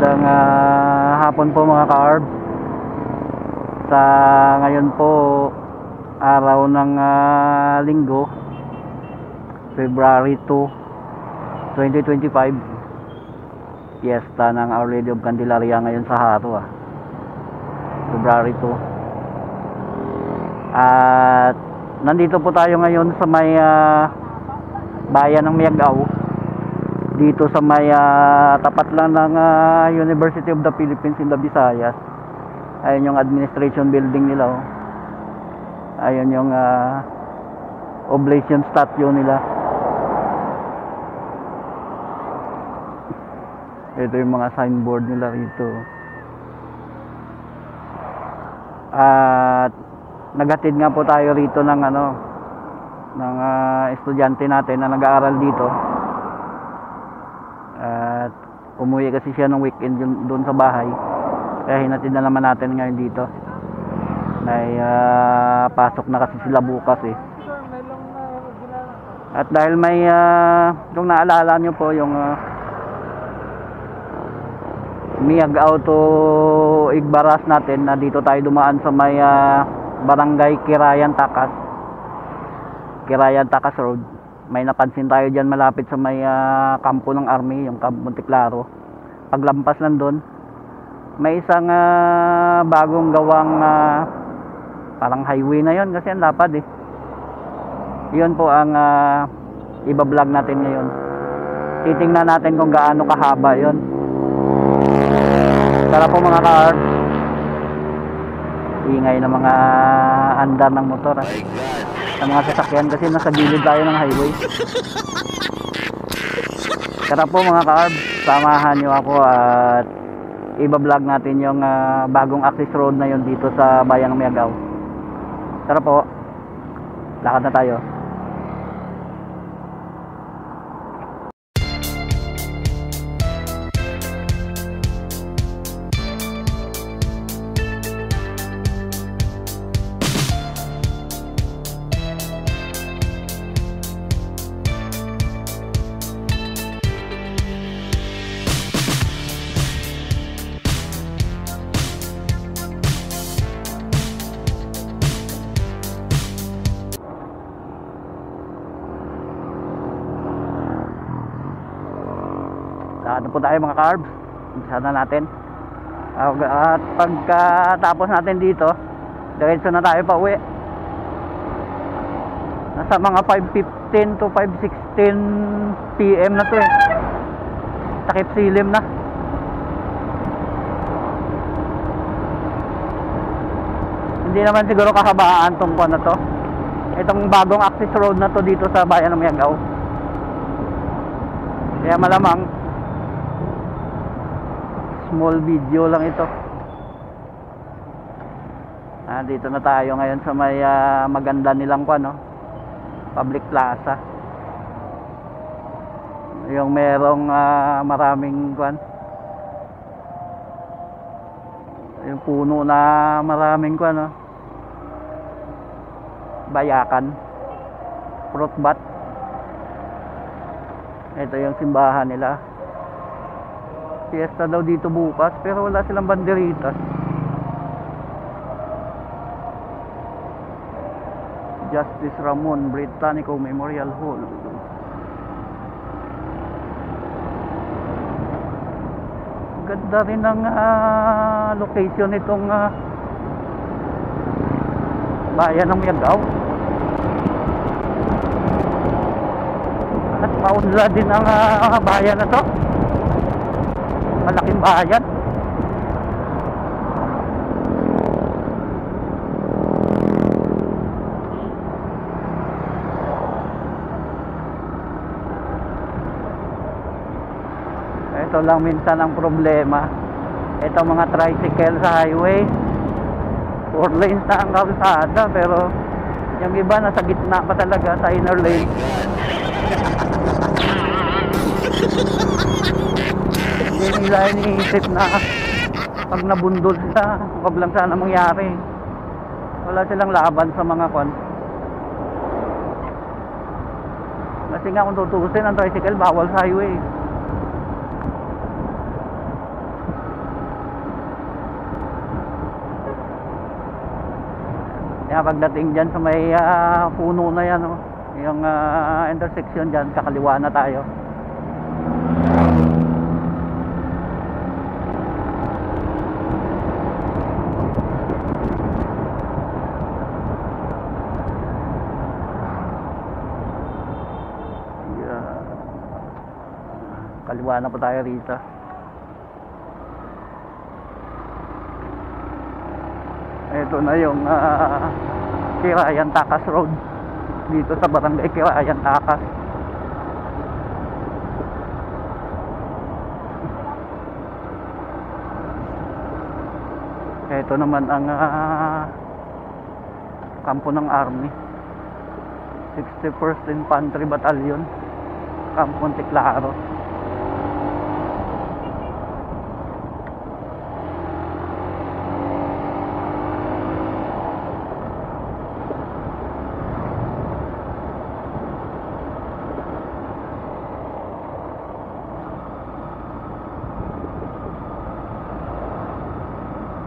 Magandang hapon po mga ka-ARB. Sa ngayon po, araw ng linggo, February 2, 2025. Fiesta ng Our Lady of Candelaria ngayon sa Haro, February 2. At nandito po tayo ngayon sa may bayan ng Miagao, dito sa may tapat lang ng University of the Philippines in the Visayas. Ayun yung administration building nila, ayun yung oblation statue nila. Ito yung mga signboard nila rito. At naghatid nga po tayo rito ng ng estudyante natin na nag-aaral dito. At umuwi kasi siya ng weekend doon sa bahay, kaya hinatid na naman natin ngayon dito. May pasok na kasi sila bukas At dahil may kung naalala nyo po yung Miagao to Igbaras natin, na dito tayo dumaan sa may barangay Kirayan Takas Road. May napansin tayo dyan malapit sa may kampo ng Army, yung Camp Monticlaro. Paglampas nandun, may isang bagong gawang parang highway na yon, kasi ang lapad yun po ang ibablog natin ngayon. Titingnan natin kung gaano kahaba yon. Tara po mga ka-ARB. Ingay ng mga andar ng motor sa mga sasakyan, kasi nasa gilid tayo ng highway. Tara po mga ka-ARB, samahan nyo ako at ibablog natin yung bagong access road na yon dito sa bayang Miagao. Tara po, lakad na tayo. Lakad po tayo mga ka-ARB. Umpisa na natin. At pagkatapos natin dito, diretso na tayo pa uwi. Nasa mga 5:15 to 5:16 PM na to Takip silim na. Hindi naman siguro kahabaan tong na to. Itong bagong access road na to dito sa bayan ng Miagao. Kaya malamang small video lang ito. Dito na tayo ngayon sa may maganda nilang public plaza. Yung merong maraming yung puno na maraming bayakan, fruit bat. Ito yung simbahan nila. Fiesta daw dito bukas, pero wala silang banderitas. Justice Ramon Britannico Memorial Hall. Ganda rin ang location nitong bayan ng Miagao. At maunlad din ang bayan na to. Malaking bayan. Ito lang minsan ang problema. Ito mga tricycle sa highway, 4 lanes na ang kalsada, pero yung iba nasa gitna pa talaga sa inner lane. Hindi nila iniisip na pag nabundol sila, wag lang sana mangyari. Wala silang laban sa mga Kasi nga kung tutusin ang tricycle, bawal sa highway. Kaya pagdating dyan sa may puno na yan, oh, yung intersection dyan, kakaliwa na tayo. Kaliwa na po tayo rito. Ito na yung Kirayan Takas Road dito sa barangay Kirayan Takas. Ito naman ang kampo ng Army, 61st Infantry Battalion, Camp Monteclaro.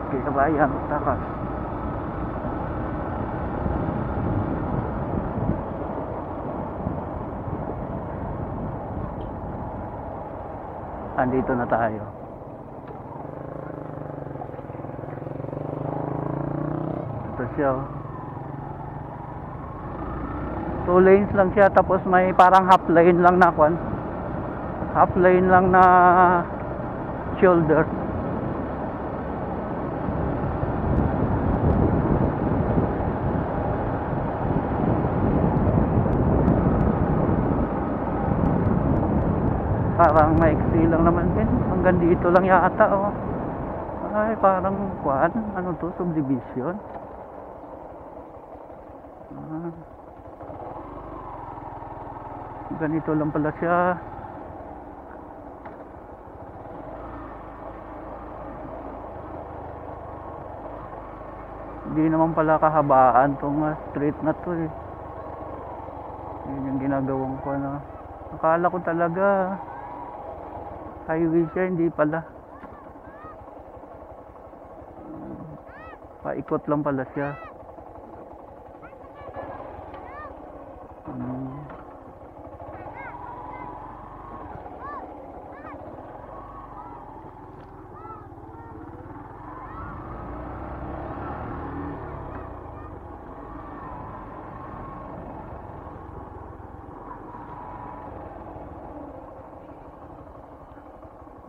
Kirayan Takas. Andito na tayo. Ito siya, oh. 2 lanes lang siya, tapos may parang half lane lang na kwan. Half lane lang na shoulder. Parang maiksi lang naman din. Hanggang dito lang yata, oh. Ay, parang kwan. Ano to? Subdivision. Ganito lang pala siya. Hindi naman pala kahabaan tong street na to, eh. Yun yung ginagawang ko na. Akala ko talaga highway siya, hindi pala. Paikot lang pala siya.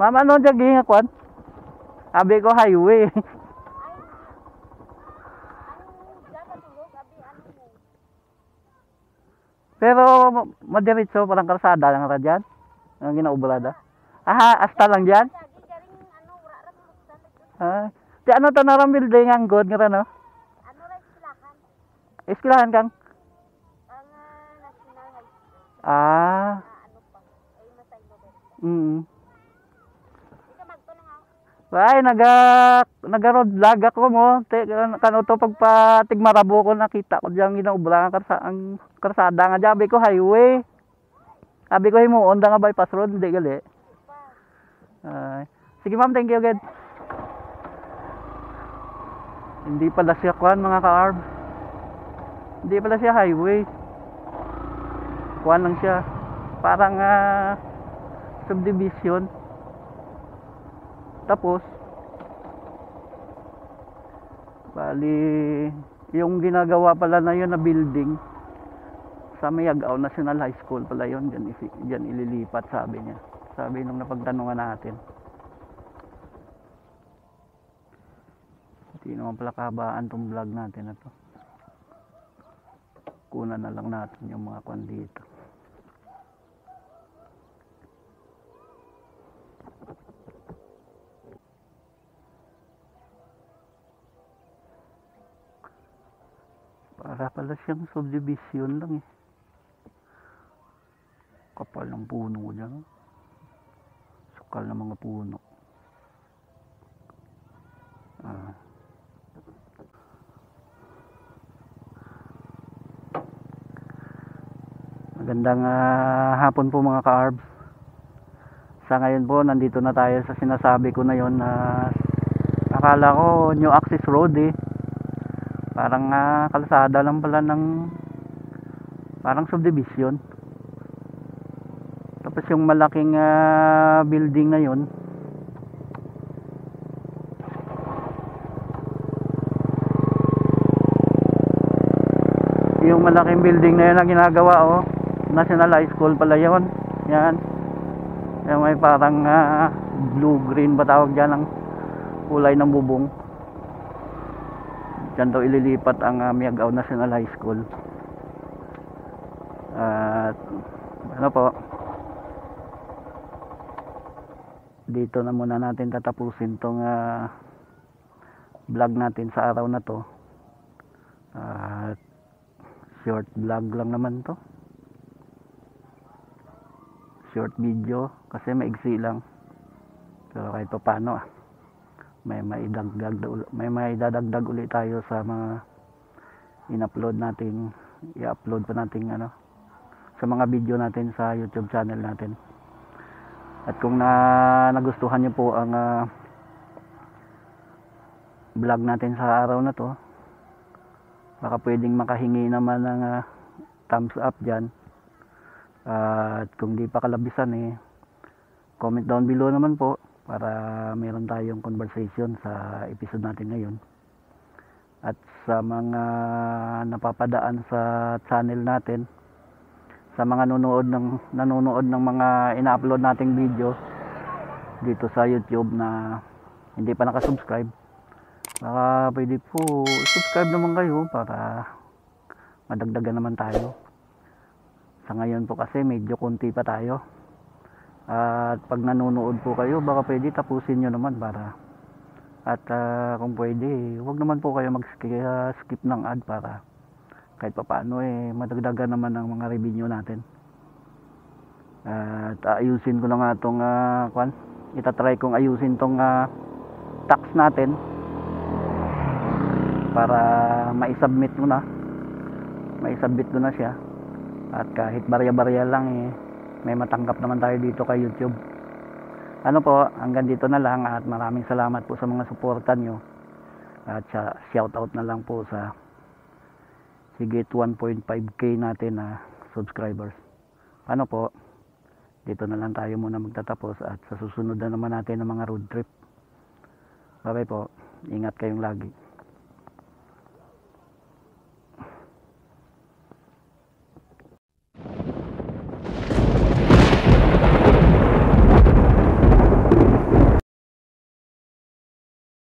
Mama, ano dyan gihing akwan? Abi ko highway. Pero madiretso, parang kalsada lang ra dyan. Ang ginaubalada. Aha, hasta lang dyan? Di ano to narang building ang good nga no? Ano ra iskilahan? Iskilahan kang? Ang National High School. Ano pa? Ay masaylo ba? Ay, naga-road vlog ako mo. Kano to pagpatigmarabo ko nakita ko diyan ginaubra ang karsada nga jabi ko highway. Abi ko himuon da nga bypass road, hindi gali. Sige ma'am, thank you again. Hindi pala siya kwan mga ka-arb. Hindi pala siya highway. Kwan lang siya. Parang subdivision. Tapos bali yung ginagawa pala na yun na building sa Mayagaw National High School pala yun, dyan ililipat, sabi niya, sabi nung napagtanungan natin. Hindi naman pala kahabaan tong vlog natin na to. Kunan na lang natin yung mga kwan dito. Para pala siyang subdivision lang, eh. Kapal ng puno dyan. Sukal ng mga puno. Magandang hapon po mga ka-arbs. Sa ngayon po, nandito na tayo sa sinasabi ko na yon na akala ko New Access Road, eh. Parang kalsada lang pala ng parang subdivision. Tapos yung malaking building na yun, yung malaking building na yun na ginagawa, oh, National High School pala yun. Yan. Yung may parang blue-green ba tawag dyan ang kulay ng bubong. Diyan daw ililipat ang Miagao National High School. At ano po, dito na muna natin tatapusin tong vlog natin sa araw na to. At short vlog lang naman to, short video kasi maigsi lang, pero kahit pa paano may maidadagdag ulit tayo sa mga in-upload natin, i-upload pa natin sa mga video natin sa YouTube channel natin. At kung nagustuhan niyo po ang vlog natin sa araw na to, baka pwedeng makahingi naman ng thumbs up dyan. At kung di pa kalabisan, comment down below naman po para meron tayong conversation sa episode natin ngayon. At sa mga napapadaan sa channel natin, sa mga nanonood ng mga ina-upload nating video dito sa YouTube na hindi pa nakasubscribe, baka pwede po subscribe naman kayo para madagdagan naman tayo. Sa ngayon po kasi medyo konti pa tayo, at pag nanonood po kayo, baka pwede tapusin nyo naman para, at kung pwede, huwag naman po kayo mag-skip ng ad para kahit pa paano madagdagan naman ang mga revenue natin. At ayusin ko na nga itong itatry kong ayusin tong tax natin para maisubmit ko na siya, at kahit barya-barya lang may matanggap naman tayo dito kay YouTube. Ano po, hanggang dito na lang, at maraming salamat po sa mga suporta nyo, at shout out na lang po sa higit 1.5k natin na subscribers. Ano po, dito na lang tayo muna magtatapos, at sa susunod na naman natin ng mga road trip. Bye bye po, ingat kayong lagi.